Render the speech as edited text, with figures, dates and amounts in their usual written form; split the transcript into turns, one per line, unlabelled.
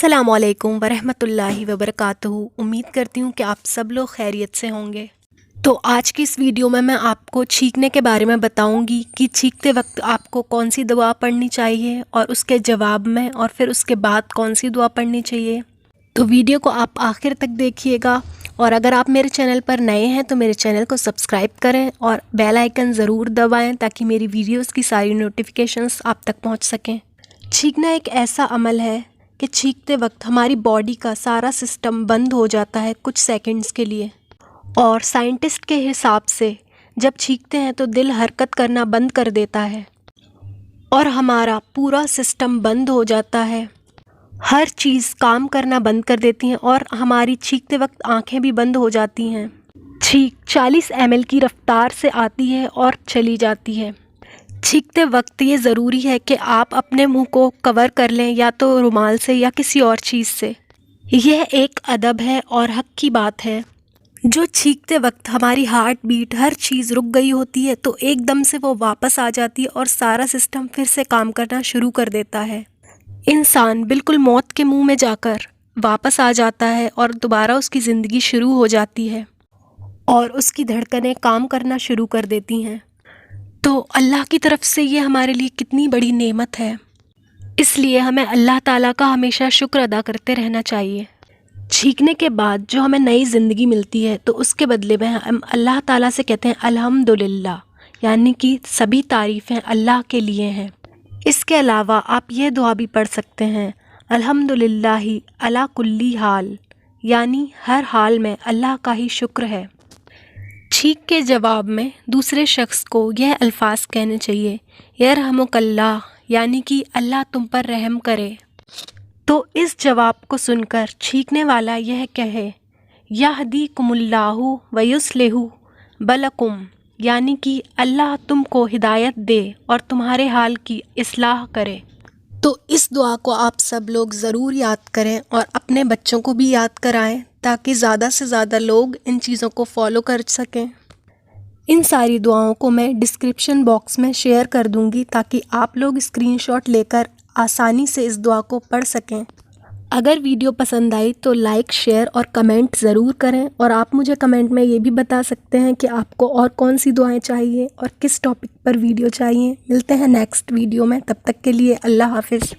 السلام علیکم ورحمۃ اللہ وبرکاتہ۔ امید کرتی ہوں کہ آپ سب لوگ خیریت سے ہوں گے۔ تو آج کی اس ویڈیو میں آپ کو چھینکنے کے بارے میں بتاؤں گی کہ چھینکتے وقت آپ کو کون سی دعا پڑھنی چاہیے اور اس کے جواب میں اور پھر اس کے بعد کون سی دعا پڑھنی چاہیے۔ تو ویڈیو کو آپ آخر تک دیکھیے گا، اور اگر آپ میرے چینل پر نئے ہیں تو میرے چینل کو سبسکرائب کریں اور بیل آئیکن ضرور دبائیں تاکہ میری ویڈیوز کی ساری نوٹیفیکیشنز آپ تک پہنچ سکیں۔ چھینکنا ایک ایسا عمل ہے کہ چھینکتے وقت ہماری باڈی کا سارا سسٹم بند ہو جاتا ہے کچھ سیکنڈز کے لیے، اور سائنٹسٹ کے حساب سے جب چھینکتے ہیں تو دل حرکت کرنا بند کر دیتا ہے اور ہمارا پورا سسٹم بند ہو جاتا ہے، ہر چیز کام کرنا بند کر دیتی ہیں اور ہماری چھینکتے وقت آنکھیں بھی بند ہو جاتی ہیں۔ چھینک 40 ml کی رفتار سے آتی ہے اور چلی جاتی ہے۔ چھینکتے وقت یہ ضروری ہے کہ آپ اپنے منہ کو کور کر لیں، یا تو رومال سے یا کسی اور چیز سے۔ یہ ایک ادب ہے اور حق کی بات ہے۔ جو چھینکتے وقت ہماری ہارٹ بیٹ ہر چیز رک گئی ہوتی ہے تو ایک دم سے وہ واپس آ جاتی ہے اور سارا سسٹم پھر سے کام کرنا شروع کر دیتا ہے۔ انسان بالکل موت کے منہ میں جا کر واپس آ جاتا ہے اور دوبارہ اس کی زندگی شروع ہو جاتی ہے اور اس کی دھڑکنیں کام کرنا شروع کر دیتی ہیں۔ تو اللہ کی طرف سے یہ ہمارے لیے کتنی بڑی نعمت ہے، اس لیے ہمیں اللہ تعالیٰ کا ہمیشہ شکر ادا کرتے رہنا چاہیے۔ چھینکنے کے بعد جو ہمیں نئی زندگی ملتی ہے تو اس کے بدلے میں ہم اللہ تعالیٰ سے کہتے ہیں الحمدللہ، یعنی کہ سبھی تعریفیں اللہ کے لیے ہیں۔ اس کے علاوہ آپ یہ دعا بھی پڑھ سکتے ہیں الحمدللہ علی کل حال، یعنی ہر حال میں اللہ کا ہی شکر ہے۔ چھینک کے جواب میں دوسرے شخص کو یہ الفاظ کہنے چاہیے یرحمک اللہ، یعنی کہ اللہ تم پر رحم کرے۔ تو اس جواب کو سن کر چھینکنے والا یہ کہے یہدیکم اللہ ویصلح بالکم، یعنی کہ اللہ تم کو ہدایت دے اور تمہارے حال کی اصلاح کرے۔ تو اس دعا کو آپ سب لوگ ضرور یاد کریں اور اپنے بچوں کو بھی یاد کرائیں تاکہ زیادہ سے زیادہ لوگ ان چیزوں کو فالو کر سکیں۔ ان ساری دعاؤں کو میں ڈسکرپشن باکس میں شیئر کر دوں گی تاکہ آپ لوگ اسکرین شاٹ لے کر آسانی سے اس دعا کو پڑھ سکیں۔ اگر ویڈیو پسند آئی تو لائک، شیئر اور کمنٹ ضرور کریں، اور آپ مجھے کمنٹ میں یہ بھی بتا سکتے ہیں کہ آپ کو اور کون سی دعائیں چاہیے اور کس ٹاپک پر ویڈیو چاہیے۔ ملتے ہیں نیکسٹ ویڈیو میں، تب تک کے لیے اللہ حافظ۔